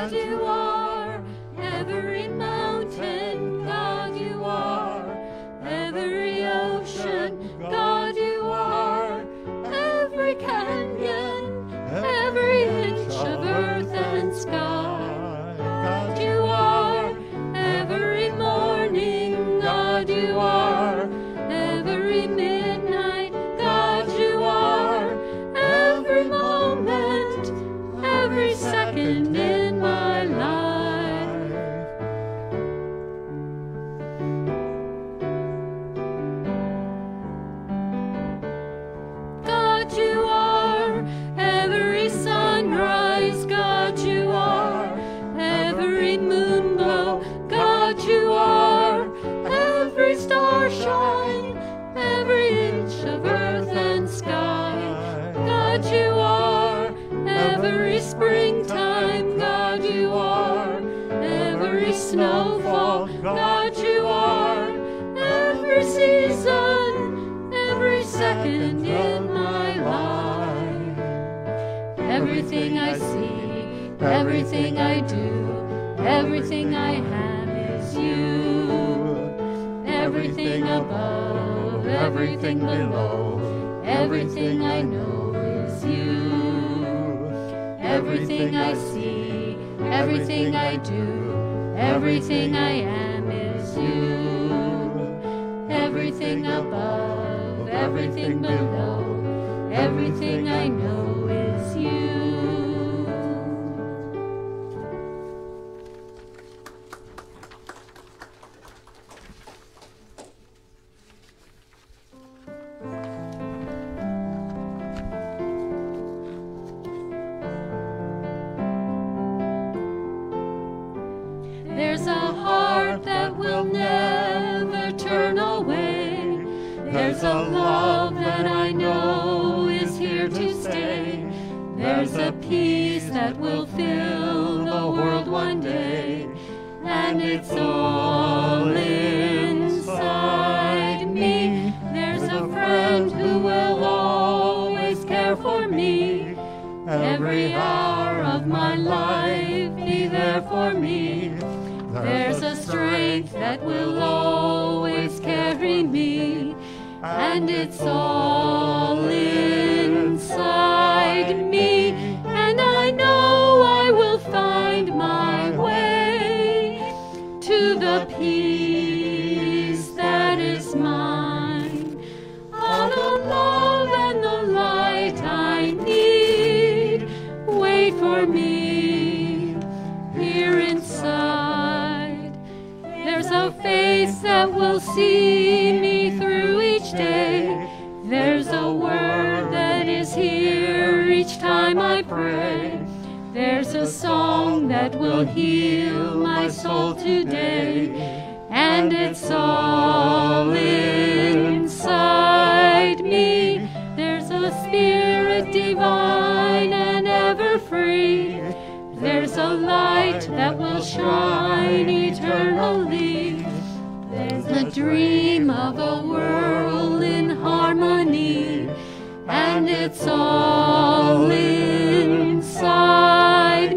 God you are. Every mountain, God you are. Every ocean, God you are. Every canyon, every inch of earth and sky, God you are. Every morning, God you are. Every midnight, God you are. Every moment, every second in my life. God you are. Every sunrise, God you are. Every moonglow, God you are. Every star shine, every inch of earth and sky, God you are. Every springtime, God you are. Every snowfall, God you are. Every season, every second in my life. Everything I see, everything I do, everything I have is you. Everything above, everything below, everything I know is you. Everything I see, everything I do, everything I am is you. Everything above, everything below, everything I know is you. There's a heart that will never turn away. There's a love that I know is here to stay. There's a peace that will fill the world one day. And it's all inside me. There's a friend who will always care for me. Every hour of my life be there for me. There's a strength that will always carry me, and it's all inside me. And I know I will find my way to the peace that is mine. All the love and the light I need wait for me here inside. There's a face that will see me through each day. There's a word that is here each time I pray. There's a song that will heal my soul today. And it's all inside me. There's a spirit divine and ever free. There's a light that will shine eternally. There's a dream of a world in harmony, and it's all inside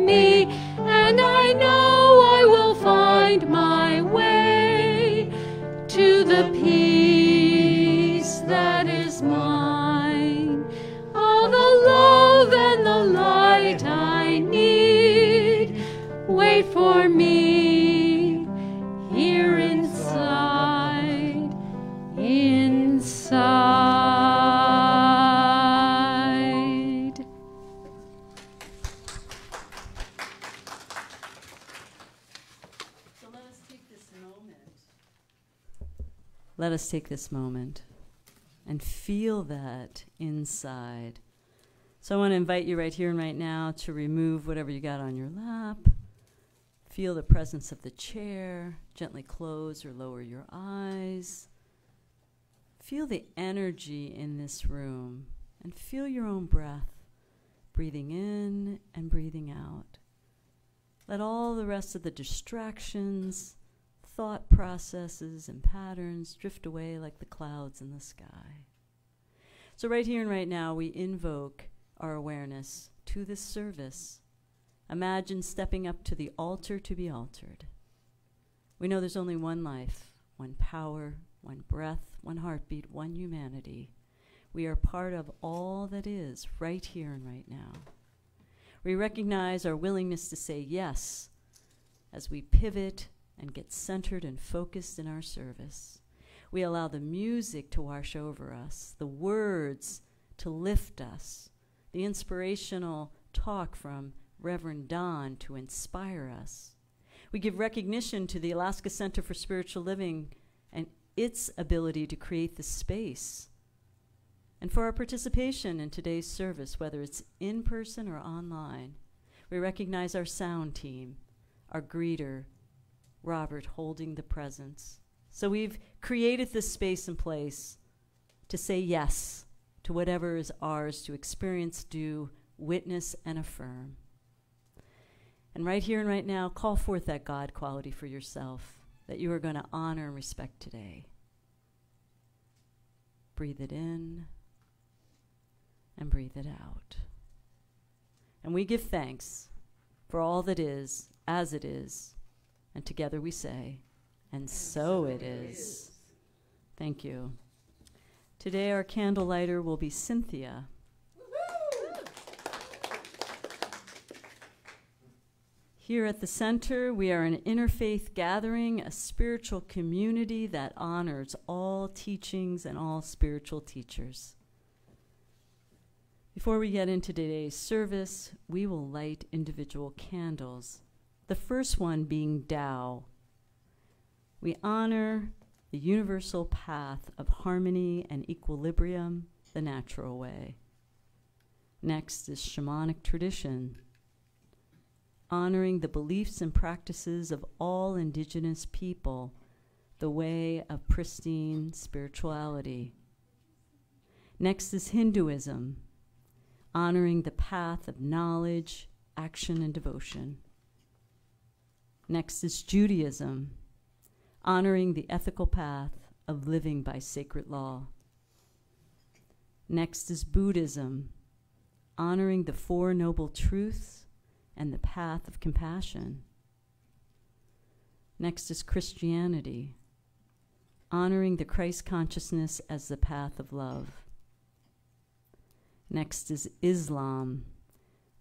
me. And I know I will find my way to the peace that is mine. All the love and the light I need wait for me here inside, inside. So let us take this moment. Let us take this moment and feel that inside. So I want to invite you right here and right now to remove whatever you got on your lap. Feel the presence of the chair. Gently close or lower your eyes. Feel the energy in this room and feel your own breath, breathing in and breathing out. Let all the rest of the distractions, thought processes, and patterns drift away like the clouds in the sky. So right here and right now, we invoke our awareness to this service, Imagine stepping up to the altar to be altered. We know there's only one life, one power, one breath, one heartbeat, one humanity. We are part of all that is right here and right now. We recognize our willingness to say yes as we pivot and get centered and focused in our service. We allow the music to wash over us, the words to lift us, the inspirational talk from Reverend Don to inspire us. We give recognition to the Alaska Center for Spiritual Living and its ability to create the space. And for our participation in today's service, whether it's in person or online, we recognize our sound team, our greeter, Robert, holding the presence. So we've created this space and place to say yes to whatever is ours to experience, do, witness, and affirm. And right here and right now, call forth that God quality for yourself that you are going to honor and respect today. Breathe it in and breathe it out. And we give thanks for all that is, as it is, and together we say, and so it is. Thank you. Today our candle lighter will be Cynthia. Here at the center, we are an interfaith gathering, a spiritual community that honors all teachings and all spiritual teachers. Before we get into today's service, we will light individual candles, the first one being Tao. We honor the universal path of harmony and equilibrium, the natural way. Next is shamanic tradition, honoring the beliefs and practices of all indigenous people, the way of pristine spirituality. Next is Hinduism, honoring the path of knowledge, action, and devotion. Next is Judaism, honoring the ethical path of living by sacred law. Next is Buddhism, honoring the Four Noble Truths and the path of compassion. Next is Christianity, honoring the Christ consciousness as the path of love. Next is Islam,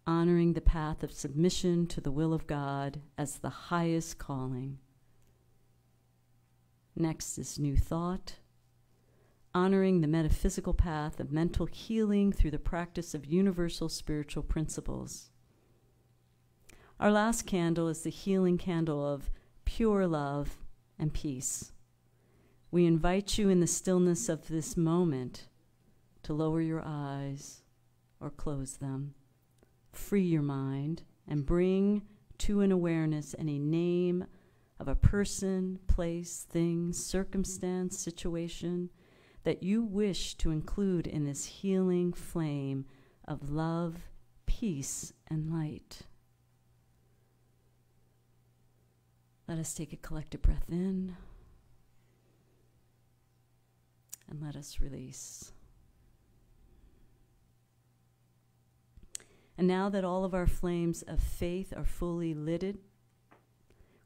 honoring the path of submission to the will of God as the highest calling. Next is New Thought, honoring the metaphysical path of mental healing through the practice of universal spiritual principles. Our last candle is the healing candle of pure love and peace. We invite you in the stillness of this moment to lower your eyes or close them, free your mind, and bring to an awareness any name of a person, place, thing, circumstance, situation that you wish to include in this healing flame of love, peace, and light. Let us take a collective breath in, and let us release. And now that all of our flames of faith are fully lit,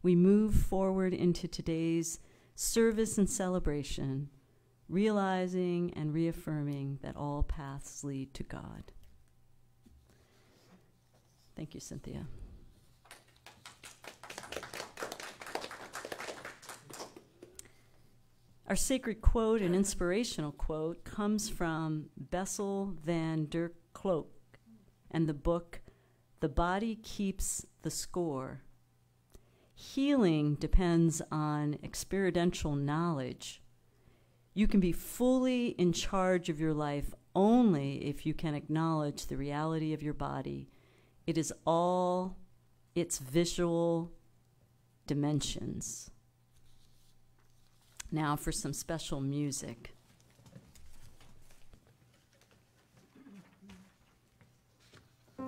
we move forward into today's service and celebration, realizing and reaffirming that all paths lead to God. Thank you, Cynthia. Our sacred quote and inspirational quote comes from Bessel van der Kolk and the book, The Body Keeps the Score. Healing depends on experiential knowledge. You can be fully in charge of your life only if you can acknowledge the reality of your body. It is all its visual dimensions. Now for some special music. I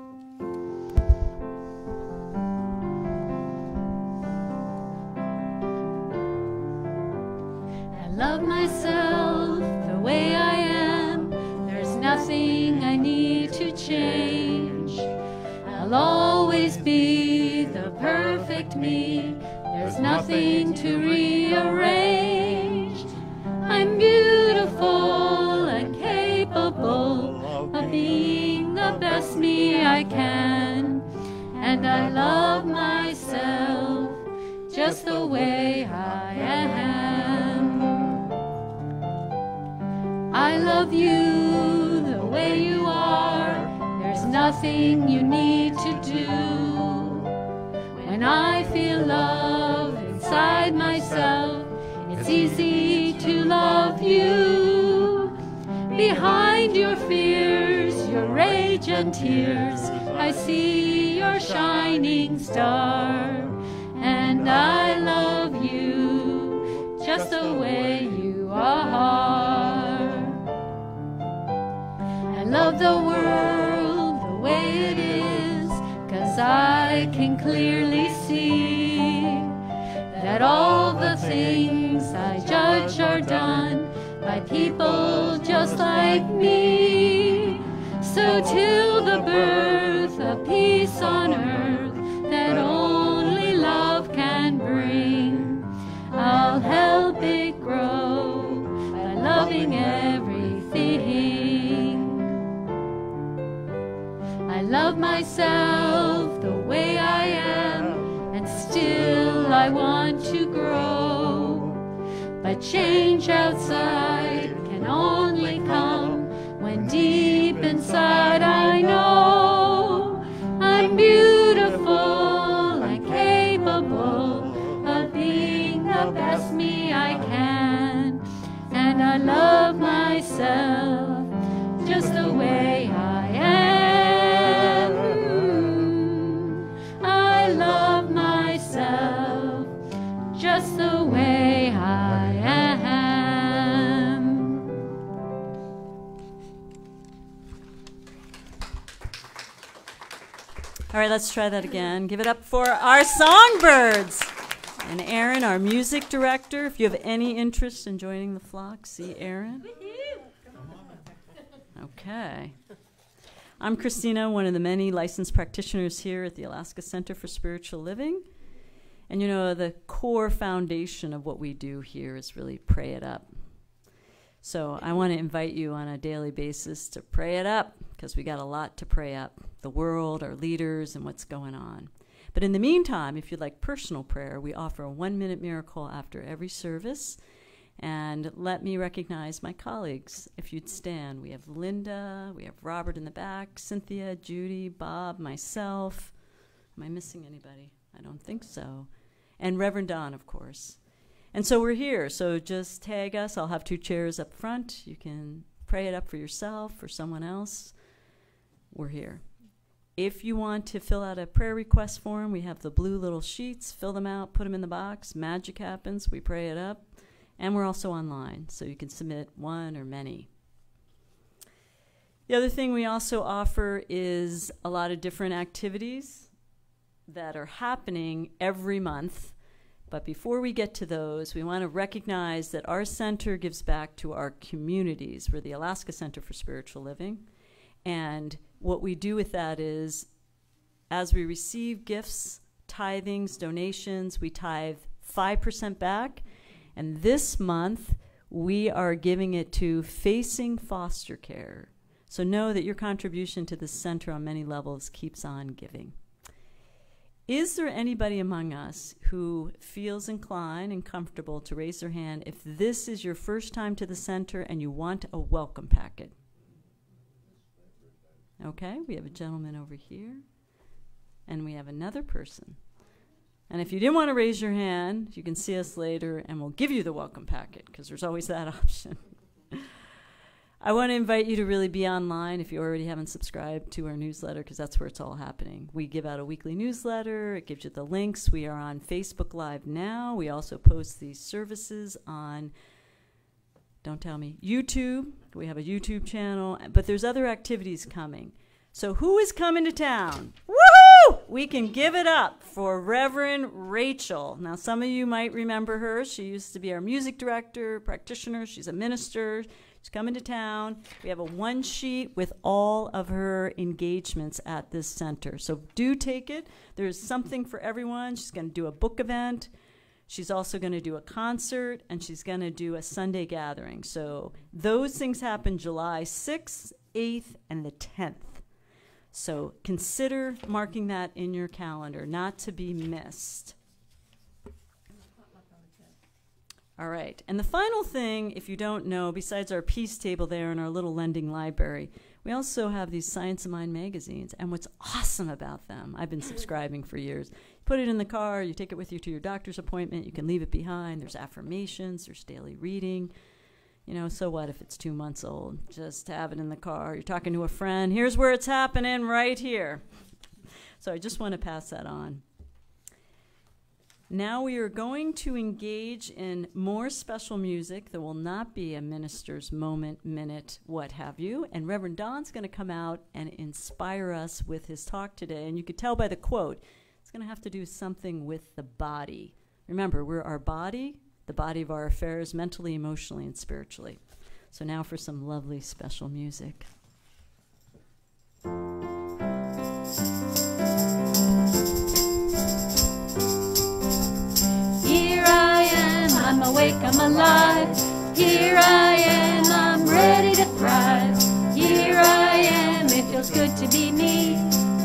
love myself the way I am. There's nothing I need to change. I'll always be the perfect me. There's nothing to rearrange. I'm beautiful and capable of being the best me I can. And I love myself just the way I am. I love you the way you are. There's nothing you need to do. When I feel love inside myself, it's easy to love you. Behind your fears, your rage and tears, I see your shining star. And I love you just the way you are. I love the world the way it is, 'cause I can clearly see that all the things I judge are done by people just like me. So till the birth of peace on earth that only love can bring, I'll help it grow by loving everything. I love myself the way I am, and still I want to grow. But change outside can only come when deep inside I know I'm beautiful and capable of being the best me I can. And I love myself just the way I am. I love myself just the way I am. All right, let's try that again. Give it up for our songbirds. And Aaron, our music director. If you have any interest in joining the flock, see Aaron. Okay. I'm Christina, one of the many licensed practitioners here at the Alaska Center for Spiritual Living. And you know, the core foundation of what we do here is really pray it up. So I want to invite you on a daily basis to pray it up, because we got a lot to pray up. The world, our leaders, and what's going on. But in the meantime, if you'd like personal prayer, we offer a 1-minute miracle after every service. And let me recognize my colleagues. If you'd stand, we have Linda, we have Robert in the back, Cynthia, Judy, Bob, myself. Am I missing anybody? I don't think so. And Reverend Don, of course. And so we're here. So just tag us. I'll have 2 chairs up front. You can pray it up for yourself or someone else. We're here. If you want to fill out a prayer request form, we have the blue little sheets. Fill them out, put them in the box. Magic happens. We pray it up. And we're also online, so you can submit one or many. The other thing we also offer is a lot of different activities that are happening every month. But before we get to those, we want to recognize that our center gives back to our communities. We're the Alaska Center for Spiritual Living. And what we do with that is, as we receive gifts, tithings, donations, we tithe 5% back. And this month, we are giving it to Facing Foster Care. So know that your contribution to the center on many levels keeps on giving. Is there anybody among us who feels inclined and comfortable to raise their hand if this is your first time to the center and you want a welcome packet? Okay, we have a gentleman over here, and we have another person. And if you didn't want to raise your hand, you can see us later, and we'll give you the welcome packet, because there's always that option. I want to invite you to really be online if you already haven't subscribed to our newsletter, because that's where it's all happening. We give out a weekly newsletter. It gives you the links. We are on Facebook Live now. We also post these services on, don't tell me, YouTube. We have a YouTube channel, but there's other activities coming. So who is coming to town? Woohoo! We can give it up for Reverend Rachel. Now, some of you might remember her. She used to be our music director, practitioner. She's a minister. She's coming to town. We have a one sheet with all of her engagements at this center. So do take it. There's something for everyone. She's going to do a book event. She's also going to do a concert, and she's going to do a Sunday gathering. So those things happen July 6th, 8th, and the 10th. So consider marking that in your calendar, not to be missed. All right, and the final thing, if you don't know, besides our peace table there in our little lending library, we also have these Science of Mind magazines, and what's awesome about them, I've been subscribing for years. You put it in the car, you take it with you to your doctor's appointment, you can leave it behind, there's affirmations, there's daily reading. You know, so what if it's 2 months old? Just have it in the car, you're talking to a friend, here's where it's happening, right here. So I just want to pass that on. Now we are going to engage in more special music. There will not be a minister's moment, minute, what have you. And Reverend Don's going to come out and inspire us with his talk today. And you could tell by the quote, it's going to have to do something with the body. Remember, we're our body, the body of our affairs, mentally, emotionally, and spiritually. So now for some lovely special music. I'm awake, I'm alive. Here I am, I'm ready to thrive. Here I am, it feels good to be me.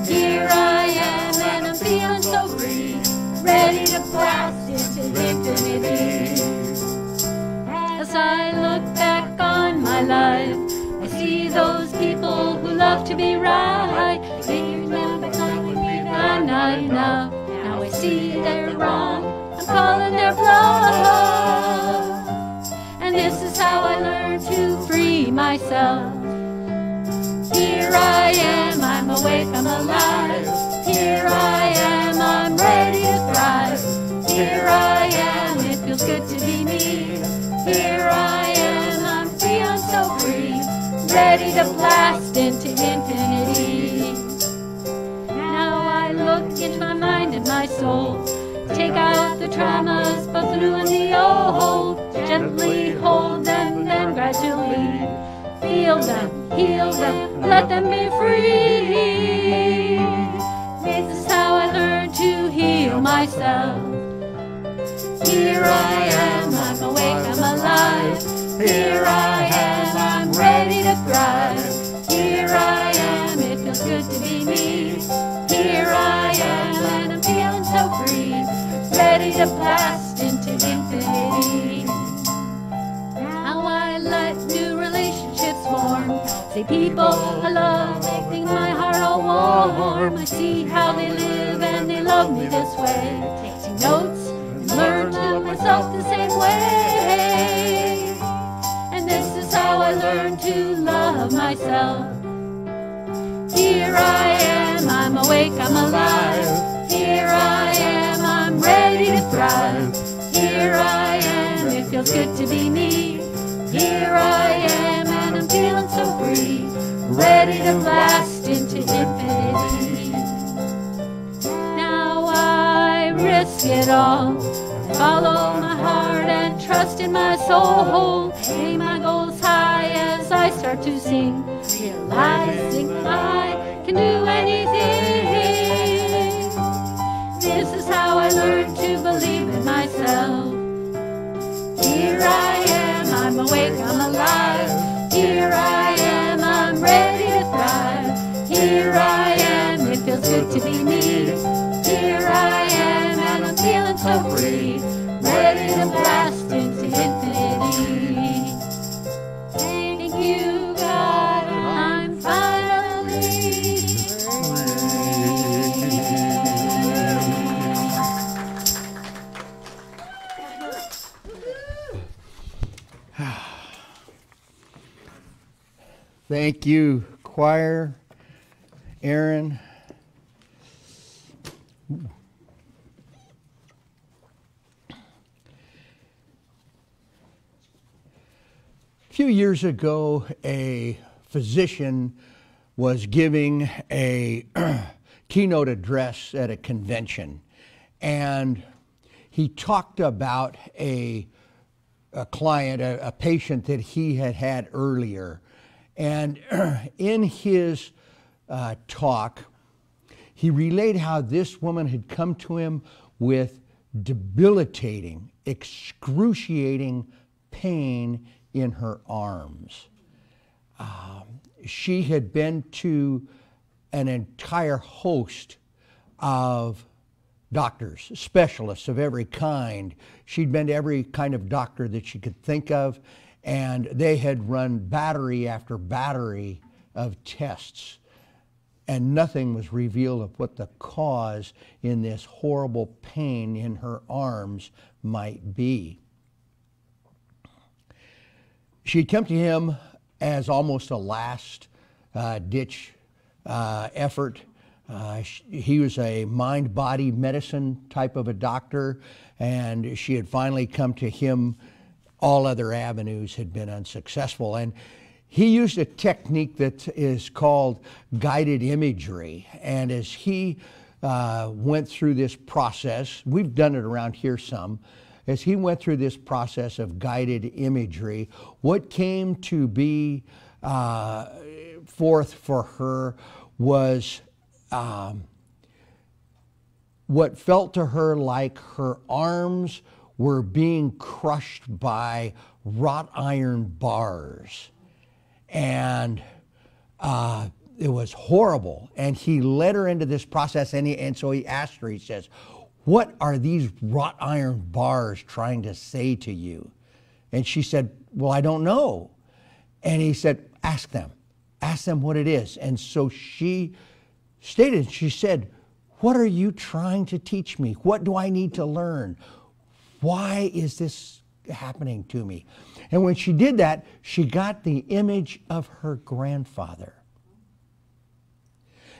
Here I am, and I'm feeling so free. Ready to blast into infinity. As I look back on my life, I see those people who love to be right. They remember telling me that I know. Now I see they're wrong. I'm calling their bluff, and this is how I learned to free myself. Here I am, I'm awake, I'm alive. Here I am, I'm ready to thrive. Here I am, it feels good to be me. Here I am, I'm feeling so free, ready to blast into infinity. Now I look into my mind and my soul, take out the traumas, both new and the old. Gently hold them, then gradually feel them, heal them, let them be free. This is how I learned to heal myself. Here I am, I'm awake, I'm alive. Here I am, I'm ready to thrive. Here I am, it feels good to be me. Here I am, and I'm feeling so free, ready to blast into infinity. Now I let new relationships form. See people I love, making my heart all warm. I see how they live and they love me this way. Take notes and learn to love myself the same way. And this is how I learn to love myself. Here I am, I'm awake, I'm alive. Here I am, I'm ready to thrive. Here I am, it feels good to be me. Here I am, and I'm feeling so free, ready to blast into infinity. Now I risk it all, follow my heart and trust in my soul. Aim my goals high as I start to sing, realizing I can do anything. This is how I learned to believe in myself. Here I am, I'm awake, I'm alive. Here I am, I'm ready to thrive. Here I am, it feels good to be me. Here I am, and I'm feeling so free, ready to blast into infinity. Thank you, God, I'm finally Thank you, choir, Aaron. A few years ago, a physician was giving a keynote address at a convention, and he talked about a client, a patient that he had had earlier. And in his talk, he relayed how this woman had come to him with debilitating, excruciating pain in her arms. She had been to an entire host of doctors, specialists of every kind. She'd been to every kind of doctor that she could think of, and they had run battery after battery of tests, and nothing was revealed of what the cause in this horrible pain in her arms might be. She'd come to him as almost a last ditch effort. He was a mind-body medicine type of a doctor, and she had finally come to him. All other avenues had been unsuccessful, and he used a technique that is called guided imagery. And as he went through this process, we've done it around here some, as he went through this process of guided imagery, what came to be forth for her was what felt to her like her arms were being crushed by wrought iron bars. And it was horrible. And he led her into this process, and so he asked her, he says, "What are these wrought iron bars trying to say to you?" And she said, "Well, I don't know." And he said, ask them what it is." And so she stated, she said, "What are you trying to teach me? What do I need to learn? Why is this happening to me?" And when she did that, she got the image of her grandfather.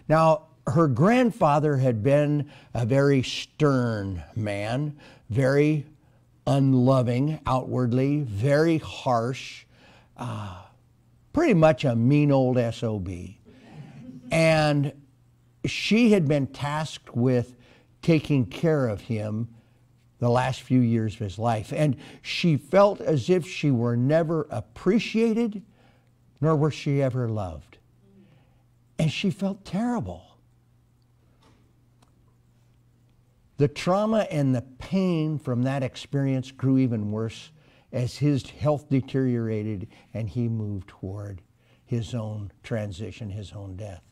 Now, her grandfather had been a very stern man, very unloving outwardly, very harsh, pretty much a mean old SOB. And she had been tasked with taking care of him the last few years of his life. And she felt as if she were never appreciated, nor was she ever loved. And she felt terrible. The trauma and the pain from that experience grew even worse as his health deteriorated and he moved toward his own transition, his own death.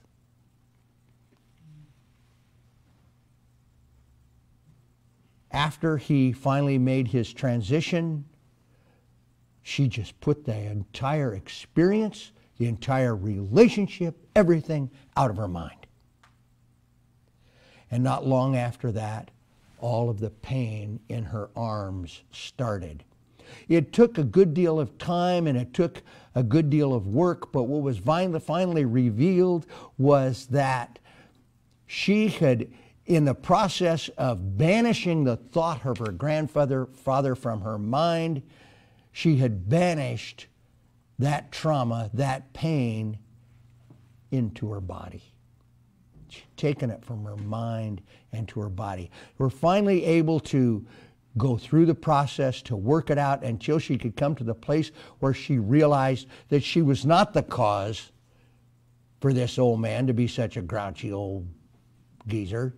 After he finally made his transition, she just put the entire experience, the entire relationship, everything out of her mind. And not long after that, all of the pain in her arms started. It took a good deal of time and it took a good deal of work, but what was finally revealed was that she had, in the process of banishing the thought of her grandfather from her mind, she had banished that trauma, that pain, into her body. She'd taken it from her mind and to her body. We're finally able to go through the process to work it out until she could come to the place where she realized that she was not the cause for this old man to be such a grouchy old geezer.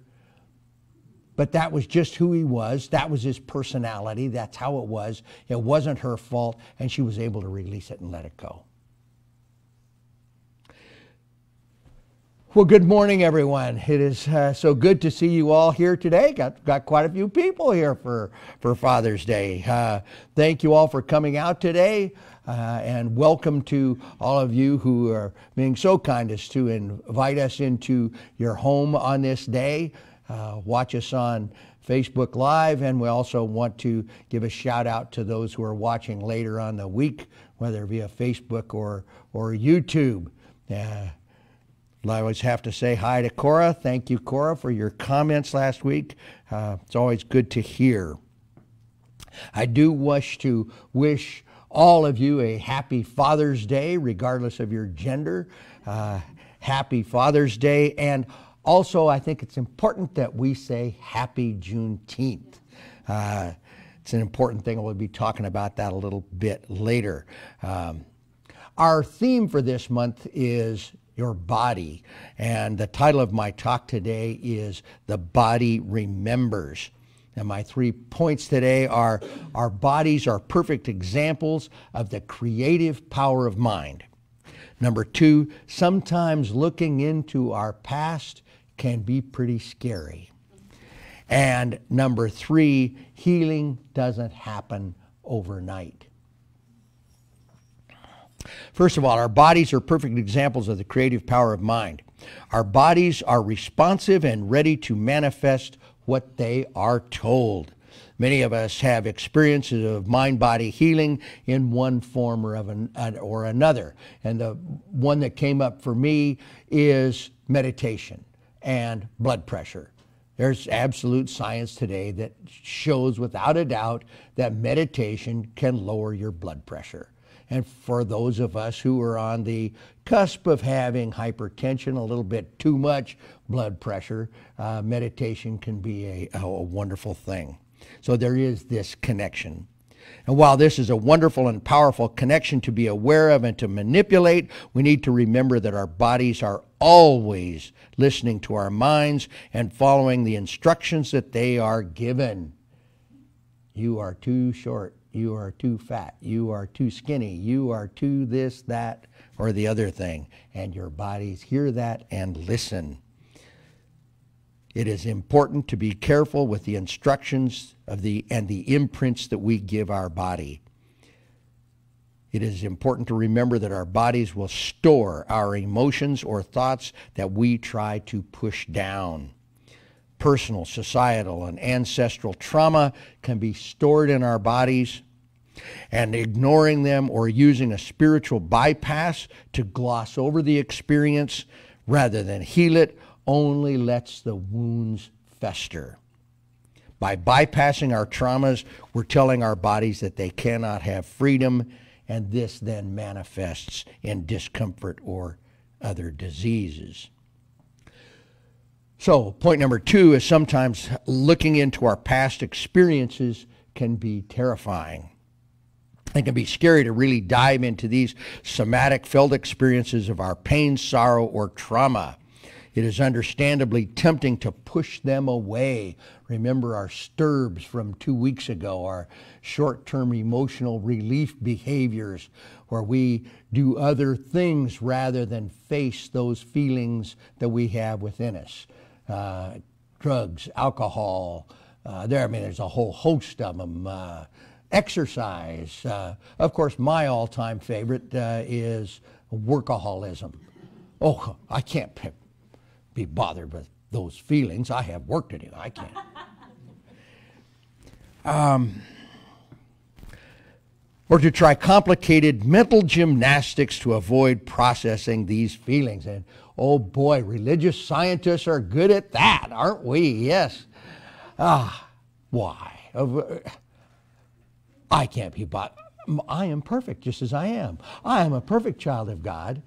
But that was just who he was. That was his personality. That's how it was. It wasn't her fault, and she was able to release it and let it go. Well, good morning, everyone. It is so good to see you all here today. Got quite a few people here for Father's Day. Thank you all for coming out today, and welcome to all of you who are being so kind as to invite us into your home on this day. Watch us on Facebook Live, and we also want to give a shout out to those who are watching later on the week, whether via Facebook or YouTube. I always have to say hi to Cora. Thank you, Cora, for your comments last week. It's always good to hear. I do wish to wish all of you a happy Father's Day, regardless of your gender. Happy Father's Day. And also, I think it's important that we say Happy Juneteenth. It's an important thing. We'll be talking about that a little bit later. Our theme for this month is your body, and the title of my talk today is The Body Remembers. And my 3 points today are: our bodies are perfect examples of the creative power of mind. Number 2, sometimes looking into our past can be pretty scary. And number 3, healing doesn't happen overnight. First of all, our bodies are perfect examples of the creative power of mind. Our bodies are responsive and ready to manifest what they are told. Many of us have experiences of mind-body healing in one form or another. And the one that came up for me is meditation and blood pressure. There's absolute science today that shows without a doubt that meditation can lower your blood pressure. And for those of us who are on the cusp of having hypertension, a little bit too much blood pressure, meditation can be a wonderful thing. So there is this connection. And while this is a wonderful and powerful connection to be aware of and to manipulate, we need to remember that our bodies are always listening to our minds and following the instructions that they are given. You are too short. You are too fat. You are too skinny. You are too this, that, or the other thing. And your bodies hear that and listen. It is important to be careful with the instructions and the imprints that we give our body. It is important to remember that our bodies will store our emotions or thoughts that we try to push down. Personal, societal, and ancestral trauma can be stored in our bodies, and ignoring them or using a spiritual bypass to gloss over the experience rather than heal it only lets the wounds fester. By bypassing our traumas, we're telling our bodies that they cannot have freedom, and this then manifests in discomfort or other diseases. So, point number 2 is sometimes looking into our past experiences can be terrifying. It can be scary to really dive into these somatic felt experiences of our pain, sorrow, or trauma. It is understandably tempting to push them away. Remember our STIRBs from 2 weeks ago, our short-term emotional relief behaviors, where we do other things rather than face those feelings that we have within us. Drugs, alcohol, there's a whole host of them. Exercise. Of course, my all-time favorite is workaholism. Oh, I can't be bothered with those feelings. I have work to do. I can't. Or to try complicated mental gymnastics to avoid processing these feelings. And oh boy, religious scientists are good at that, aren't we? Yes. Why? I can't be bothered. I am perfect just as I am. I am a perfect child of God.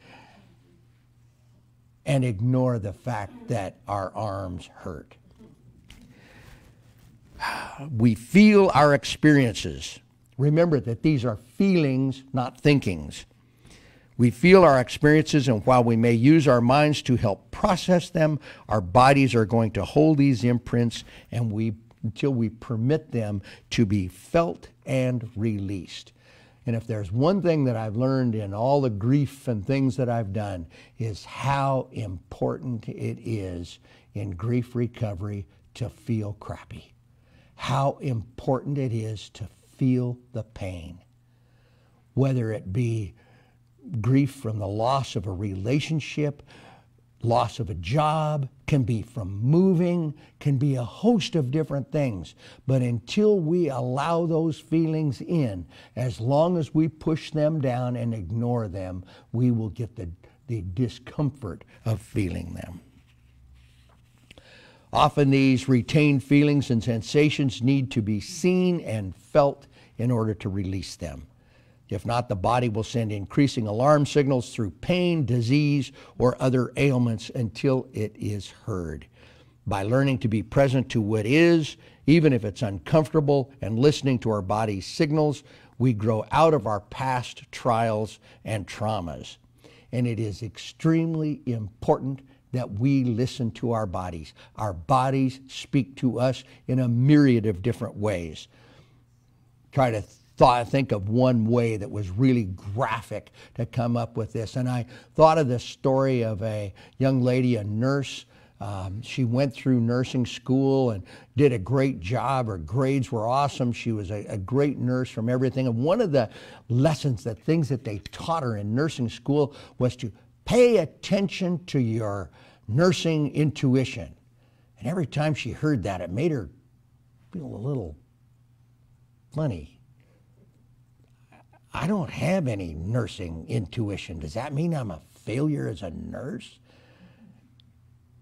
And ignore the fact that our arms hurt. We feel our experiences. Remember that these are feelings, not thinkings. We feel our experiences, and while we may use our minds to help process them, our bodies are going to hold these imprints until we permit them to be felt and released. And if there's one thing that I've learned in all the grief and things that I've done, is how important it is in grief recovery to feel crappy. How important it is to feel the pain. Whether it be grief from the loss of a relationship, loss of a job, can be from moving, can be a host of different things. But until we allow those feelings in, as long as we push them down and ignore them, we will get the discomfort of feeling them. Often these retained feelings and sensations need to be seen and felt in order to release them. If not, the body will send increasing alarm signals through pain, disease, or other ailments until it is heard. By learning to be present to what is, even if it's uncomfortable, and listening to our body's signals, we grow out of our past trials and traumas. And it is extremely important that we listen to our bodies. Our bodies speak to us in a myriad of different ways. Try to think of one way that was really graphic to come up with this. And I thought of the story of a young lady, a nurse. She went through nursing school and did a great job. Her grades were awesome. She was a great nurse from everything. And one of the lessons, the things that they taught her in nursing school, was to pay attention to your nursing intuition. And every time she heard that, it made her feel a little funny. I don't have any nursing intuition. Does that mean I'm a failure as a nurse?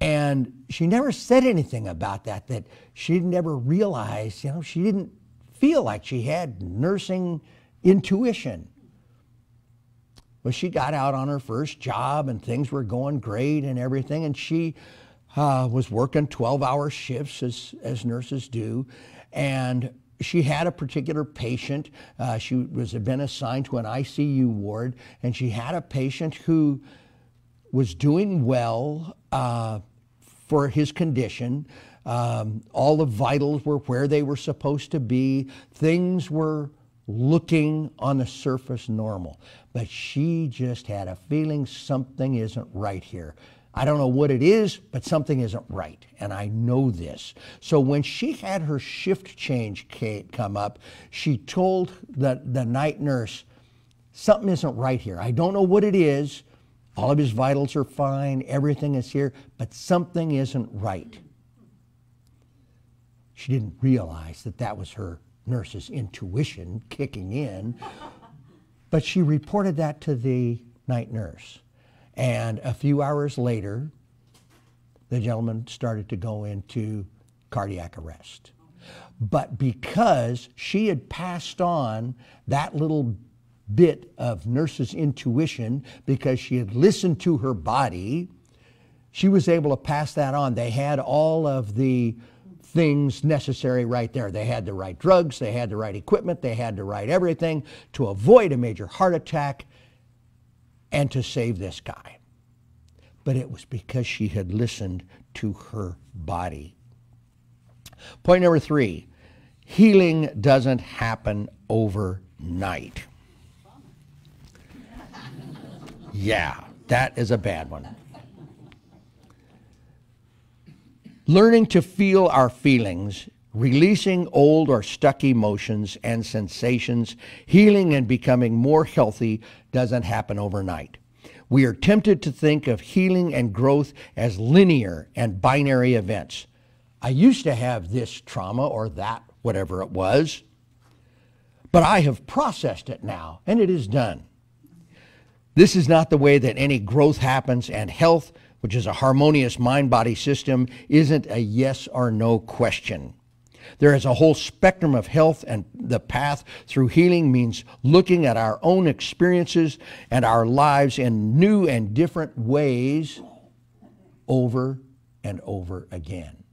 And she never said anything about that she never realized, she didn't feel like she had nursing intuition. Well, she got out on her first job and things were going great and everything, and she was working 12-hour shifts as nurses do, and she had a particular patient. She had been assigned to an ICU ward, and she had a patient who was doing well for his condition. All the vitals were where they were supposed to be. Things were looking on the surface normal. But she just had a feeling something isn't right here. I don't know what it is, but something isn't right, and I know this. So when she had her shift change come up, she told the night nurse, something isn't right here. I don't know what it is. All of his vitals are fine. Everything is here, but something isn't right. She didn't realize that was her nurse's intuition kicking in, but she reported that to the night nurse. And a few hours later, the gentleman started to go into cardiac arrest. But because she had passed on that little bit of nurse's intuition, because she had listened to her body, she was able to pass that on. They had all of the things necessary right there. They had the right drugs, they had the right equipment, they had the right everything to avoid a major heart attack and to save this guy. But it was because she had listened to her body. Point number 3, healing doesn't happen overnight. Yeah, that is a bad one. Learning to feel our feelings, releasing old or stuck emotions and sensations, healing and becoming more healthy doesn't happen overnight. We are tempted to think of healing and growth as linear and binary events. I used to have this trauma or that, whatever it was, but I have processed it now, and it is done. This is not the way that any growth happens, and health, which is a harmonious mind-body system, isn't a yes or no question. There is a whole spectrum of health, and the path through healing means looking at our own experiences and our lives in new and different ways over and over again.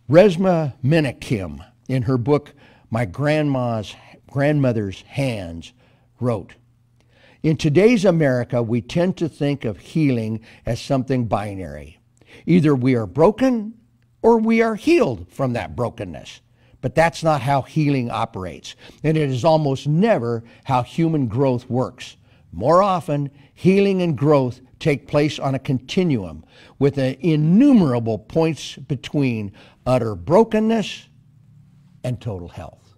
Resmaa Menakem, in her book, My Grandmother's Hands, wrote, "In today's America, we tend to think of healing as something binary. Either we are broken or we are healed from that brokenness. But that's not how healing operates, and it is almost never how human growth works. More often, healing and growth take place on a continuum with innumerable points between utter brokenness and total health."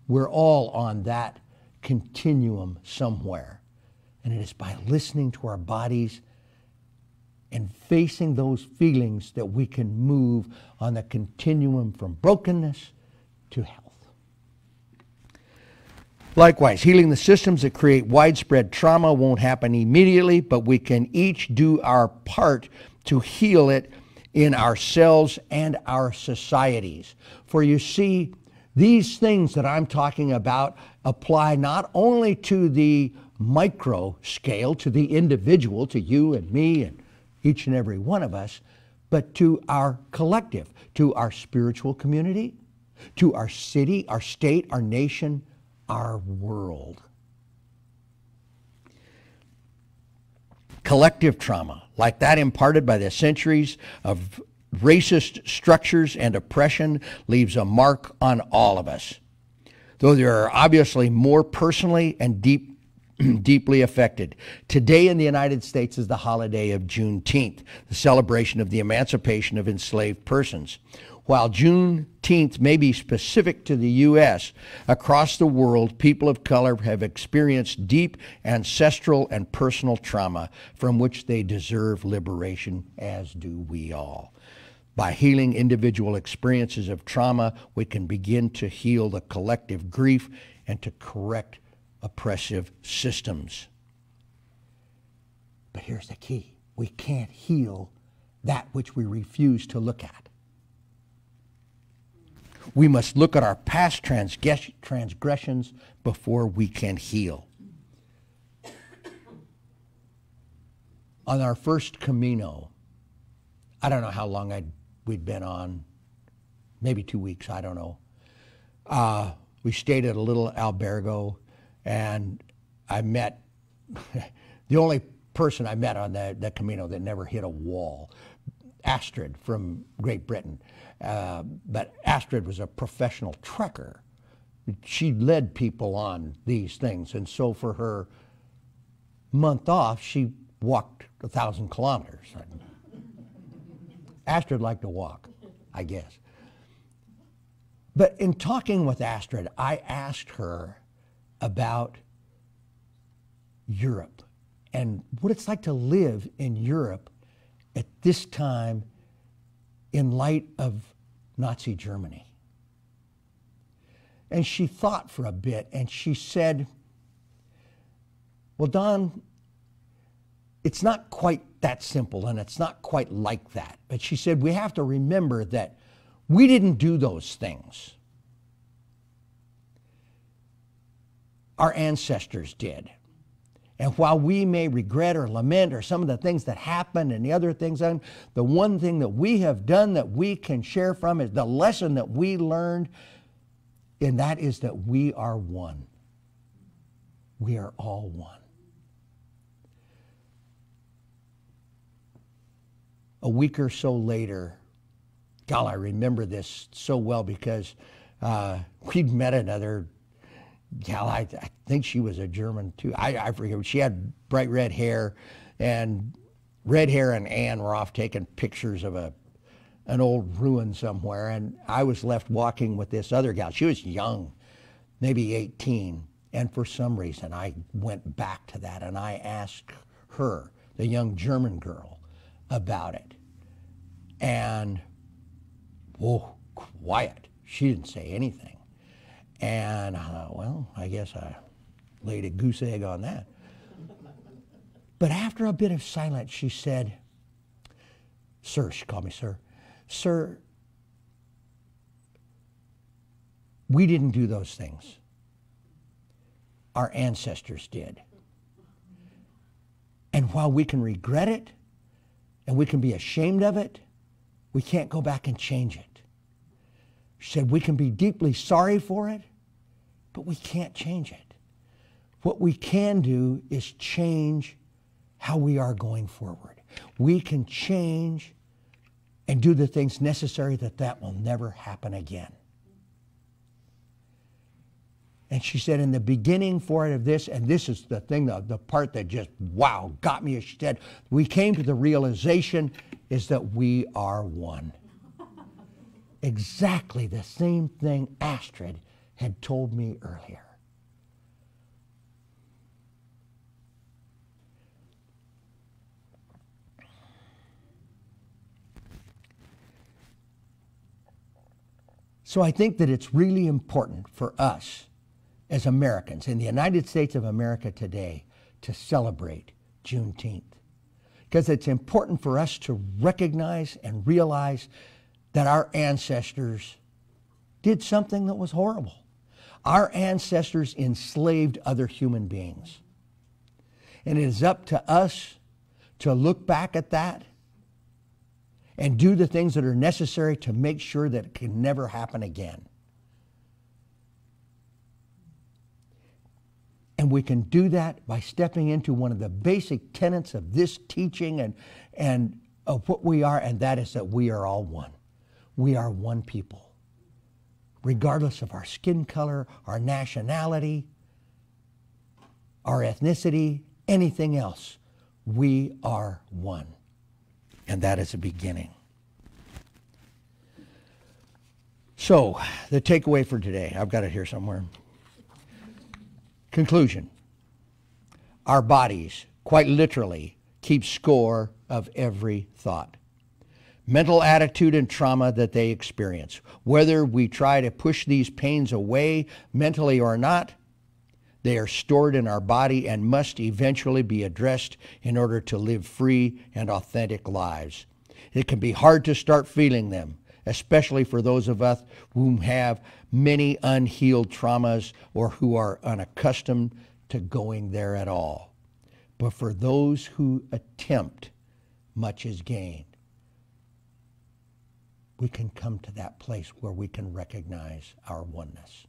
We're all on that continuum somewhere, and it is by listening to our bodies and facing those feelings that we can move on the continuum from brokenness to health. Likewise, healing the systems that create widespread trauma won't happen immediately, but we can each do our part to heal it in ourselves and our societies. For you see, these things that I'm talking about apply not only to the micro scale, to the individual, to you and me and each and every one of us, but to our collective, to our spiritual community, to our city, our state, our nation, our world. Collective trauma, like that imparted by the centuries of racist structures and oppression, leaves a mark on all of us. Though there are obviously more personally and deeply affected. Today in the United States is the holiday of Juneteenth, the celebration of the emancipation of enslaved persons. While Juneteenth may be specific to the U.S., across the world, people of color have experienced deep ancestral and personal trauma from which they deserve liberation, as do we all. By healing individual experiences of trauma, we can begin to heal the collective grief and to correct oppressive systems. But here's the key. We can't heal that which we refuse to look at. We must look at our past transgressions before we can heal. On our first Camino, I don't know how long we'd been on, maybe 2 weeks, I don't know. We stayed at a little albergo, and I met the only person I met on the Camino that never hit a wall, Astrid from Great Britain. But Astrid was a professional trekker. She led people on these things, and so for her month off, she walked 1,000 kilometers. Astrid liked to walk, I guess. But in talking with Astrid, I asked her about Europe and what it's like to live in Europe at this time in light of Nazi Germany. And she thought for a bit, and she said, well, Don, it's not quite that simple, and it's not quite like that. But she said, we have to remember that we didn't do those things. Our ancestors did. And while we may regret or lament or some of the things that happened and the other things, the one thing that we have done that we can share from is the lesson that we learned, and that is that we are one. We are all one. A week or so later, God, I remember this so well because we'd met another gal. I think she was a German too. I forget. She had bright red hair, and Ann were off taking pictures of an old ruin somewhere, and I was left walking with this other gal. She was young, maybe 18, and for some reason I went back to that and I asked her, the young German girl, about it. And, whoa, quiet. She didn't say anything. And I thought, well, I guess I laid a goose egg on that. But after a bit of silence, she said, sir, she called me sir, sir, we didn't do those things. Our ancestors did. And while we can regret it, and we can be ashamed of it, we can't go back and change it. She said we can be deeply sorry for it, but we can't change it. What we can do is change how we are going forward. We can change and do the things necessary that will never happen again. And she said in the beginning for it of this, and this is the thing, the part that just, wow, got me. She said, we came to the realization is that we are one. Exactly the same thing Astrid had told me earlier. So I think that it's really important for us as Americans in the United States of America today to celebrate Juneteenth. Because it's important for us to recognize and realize that our ancestors did something that was horrible. Our ancestors enslaved other human beings. And it is up to us to look back at that and do the things that are necessary to make sure that it can never happen again. And we can do that by stepping into one of the basic tenets of this teaching and of what we are, and that is that we are all one. We are one people. Regardless of our skin color, our nationality, our ethnicity, anything else, we are one. And that is a beginning. So, the takeaway for today, I've got it here somewhere. Conclusion. Our bodies, quite literally, keep score of every thought. Mental attitude and trauma that they experience. Whether we try to push these pains away mentally or not, they are stored in our body and must eventually be addressed in order to live free and authentic lives. It can be hard to start feeling them, especially for those of us who have many unhealed traumas or who are unaccustomed to going there at all. But for those who attempt, much is gained. We can come to that place where we can recognize our oneness.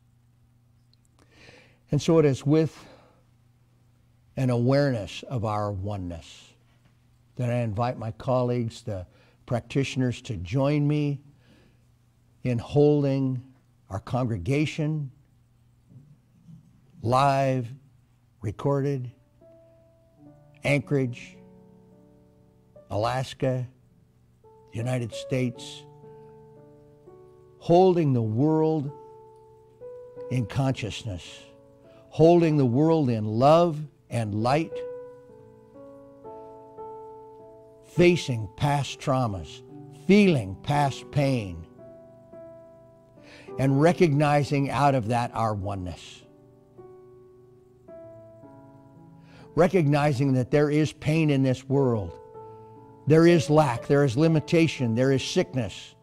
And so it is with an awareness of our oneness that I invite my colleagues, the practitioners, to join me in holding our congregation live, recorded, Anchorage, Alaska, United States, holding the world in consciousness, holding the world in love and light, facing past traumas, feeling past pain, and recognizing out of that our oneness. Recognizing that there is pain in this world. There is lack, there is limitation, there is sickness,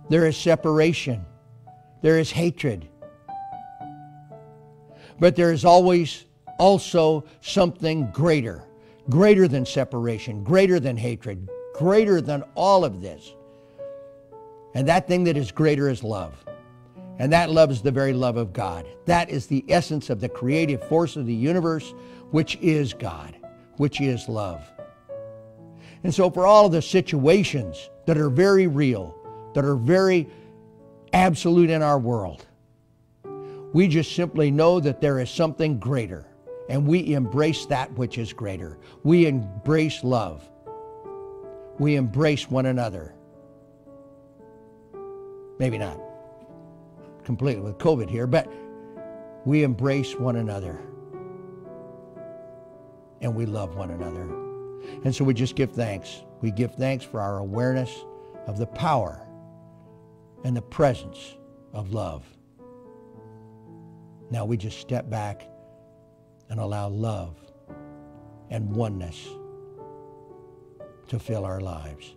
there is separation, there is hatred. But there is always also something greater, greater than separation, greater than hatred, greater than all of this. And that thing that is greater is love. And that love is the very love of God. That is the essence of the creative force of the universe, which is God, which is love. And so for all of the situations that are very real, that are very absolute in our world, we just simply know that there is something greater, and we embrace that which is greater. We embrace love. We embrace one another. Maybe not completely with COVID here, but we embrace one another. And we love one another. And so we just give thanks. We give thanks for our awareness of the power and the presence of love. Now we just step back and allow love and oneness to fill our lives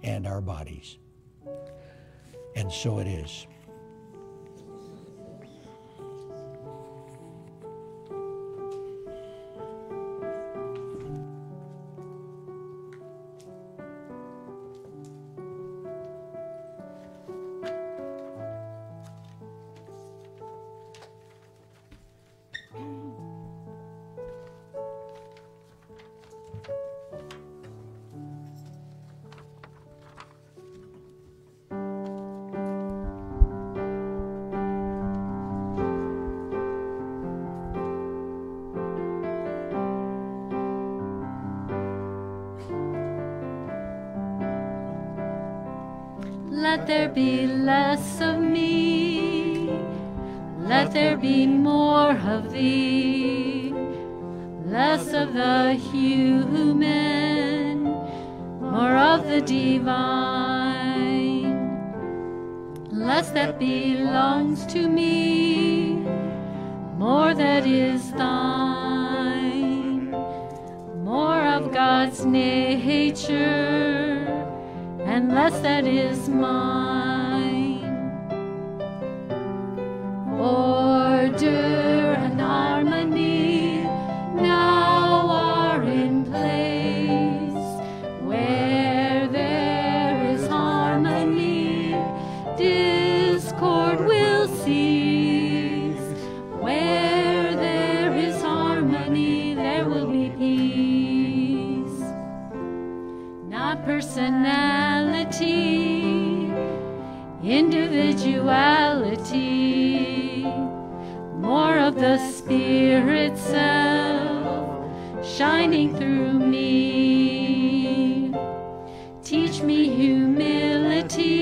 and our bodies. And so it is. Let there be less of me, let there be more of thee, less of the human, more of the divine, less that belongs to me, more that is thine, more of God's nature, and less that is mine. Order and harmony now are in place, where spirituality, more of the Spirit self shining through me. Teach me humility,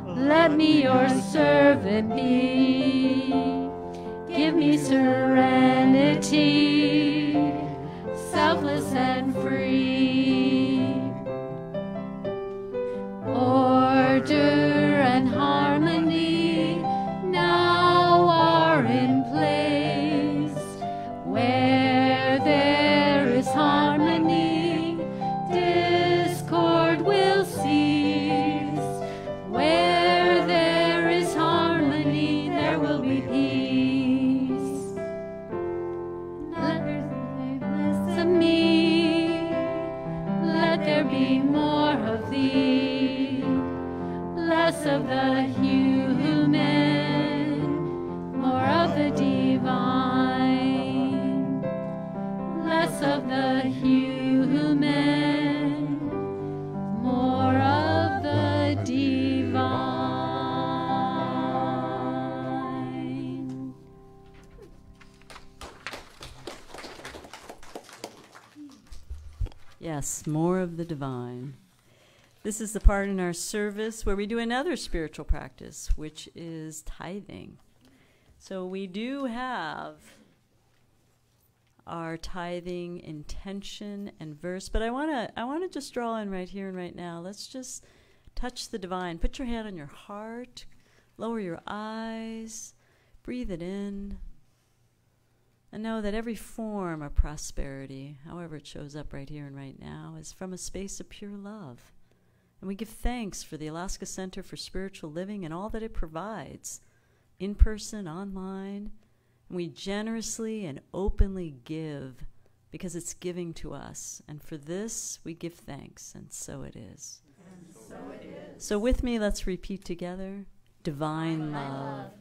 let me your servant be. Give me serenity, selfless and free. Order and harmony now are in place. Where there is harmony, discord will cease. Where there is harmony, there will be peace. Let less of me, let there be more of thee, less of the human, more of the divine, less of the human, more of the divine. Yes, more of the divine. This is the part in our service where we do another spiritual practice, which is tithing. So we do have our tithing intention and verse, but I want to just draw in right here and right now. Let's just touch the divine. Put your hand on your heart, lower your eyes, breathe it in, and know that every form of prosperity, however it shows up right here and right now, is from a space of pure love. And we give thanks for the Alaska Center for Spiritual Living and all that it provides, in person, online. And we generously and openly give because it's giving to us. And for this, we give thanks, and so it is. And so it is. So with me, let's repeat together. Divine love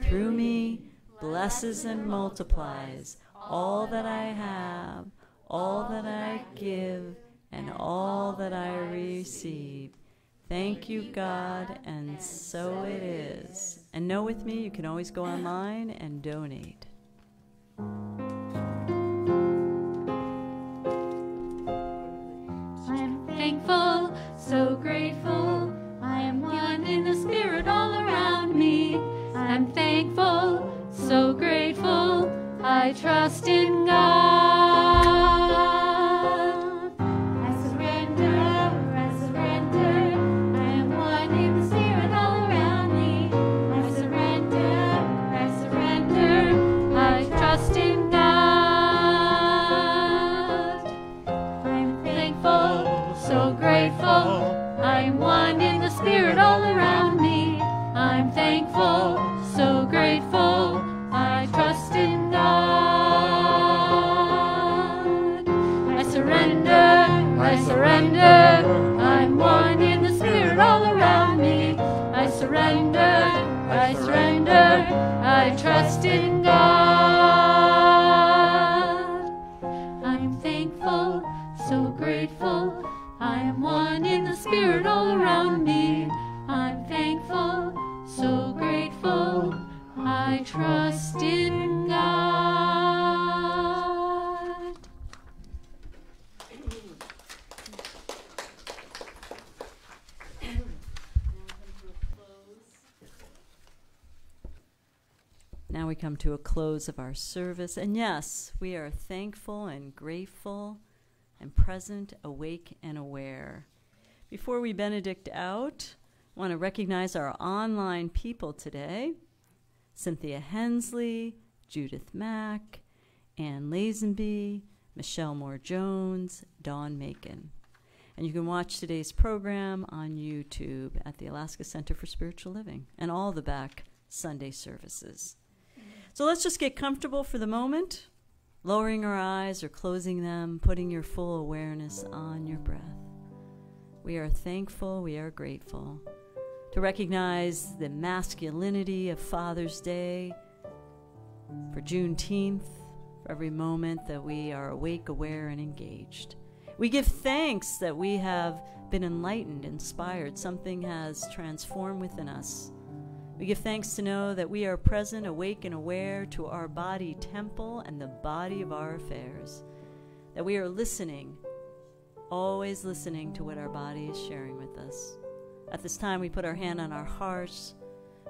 through me blesses and multiplies all that I have, all that I give, and all that I receive. Thank you, God, and so it is. And know with me, you can always go online and donate. I'm thankful, so grateful. I am one in the Spirit all around me. I'm thankful, so grateful. I trust in God. I surrender. I am one in the Spirit all around me. I surrender. I trust in God. I'm thankful, so grateful. I'm one in the Spirit all around me. I'm thankful, so grateful. I trust in God. I surrender. I'm one in the Spirit all around me. I surrender. I trust in God. I'm thankful, so grateful. I am one in the Spirit all around me. I'm thankful, so grateful. I trust in God. Now we come to a close of our service. And yes, we are thankful and grateful and present, awake, and aware. Before we benedict out, I want to recognize our online people today. Cynthia Hensley, Judith Mack, Ann Lazenby, Michelle Moore-Jones, Dawn Macon. And you can watch today's program on YouTube at the Alaska Center for Spiritual Living and all the back Sunday services. So let's just get comfortable for the moment, lowering our eyes or closing them, putting your full awareness on your breath. We are thankful, we are grateful to recognize the masculinity of Father's Day, for Juneteenth, for every moment that we are awake, aware, and engaged. We give thanks that we have been enlightened, inspired. Something has transformed within us. We give thanks to know that we are present, awake, and aware to our body temple and the body of our affairs. That we are listening, always listening to what our body is sharing with us. At this time, we put our hand on our hearts.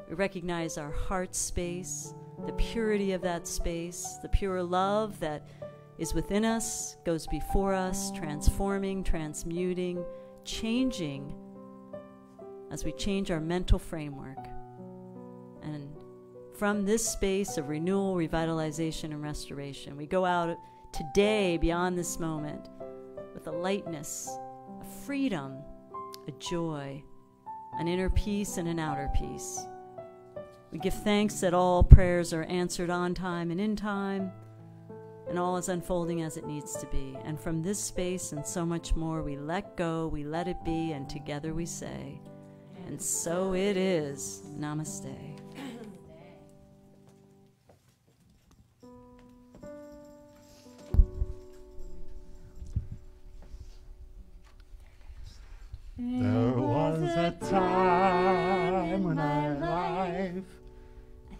We recognize our heart space, the purity of that space, the pure love that is within us, goes before us, transforming, transmuting, changing as we change our mental framework. And from this space of renewal, revitalization, and restoration, we go out today beyond this moment with a lightness, a freedom, a joy, an inner peace and an outer peace. We give thanks that all prayers are answered on time and in time, and all is unfolding as it needs to be. And from this space and so much more, we let go, we let it be, and together we say, and so it is. Namaste. There was a time in my life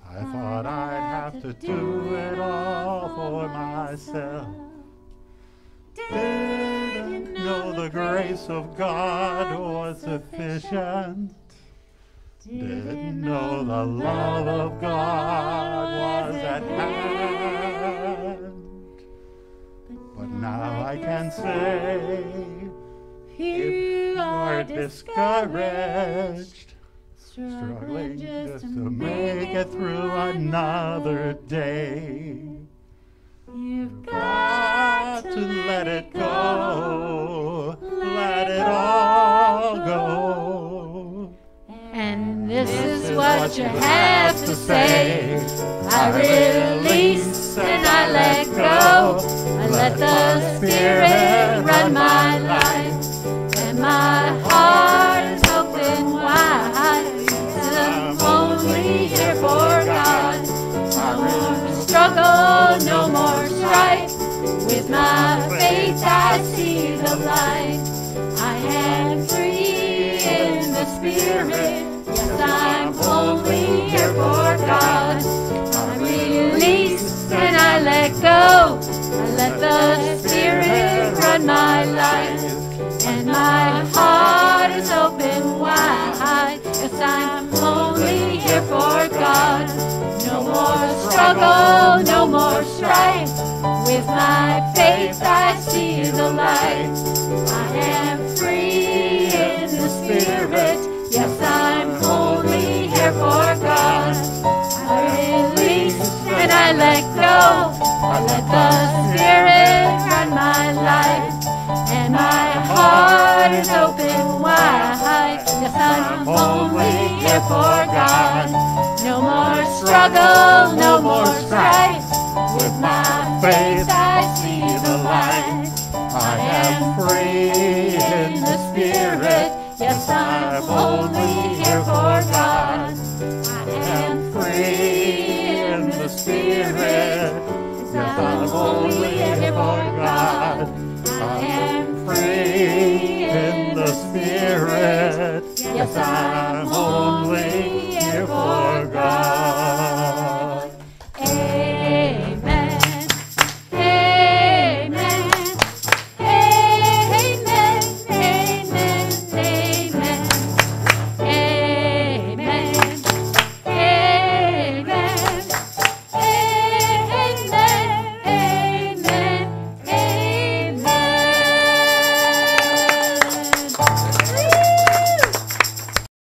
I thought I'd have to do it all for myself. Didn't know the grace of God was sufficient. Didn't know the love of God was at hand. But now I can say, if you are discouraged, struggling just to make it through another day, you've got to let it go, let it all go. And this is what you have to say. I release and I let go. I let the Spirit run my life. And my heart is open wide. 'Cause I'm only here for God. No more struggle, no more strife. With my faith I see the light. I am free in the Spirit. Yes, I'm only here for God. I release and I let go. I let the Spirit run my life. And my heart is open wide. Yes, I'm only here for God. No more struggle, no more strife. With my faith I see the light. I am free in the Spirit. Yes, I'm only here for God. I release and I let go. I let the Spirit run my life. And my heart is open wide. Yes, I'm only here for God. No more struggle, no more strife. With my faith I see the light. I am free in the Spirit. Yes, I'm only here for God. I am Free in the Spirit. Yes, I'm only here for God. I am free in the Spirit. Yes, I'm only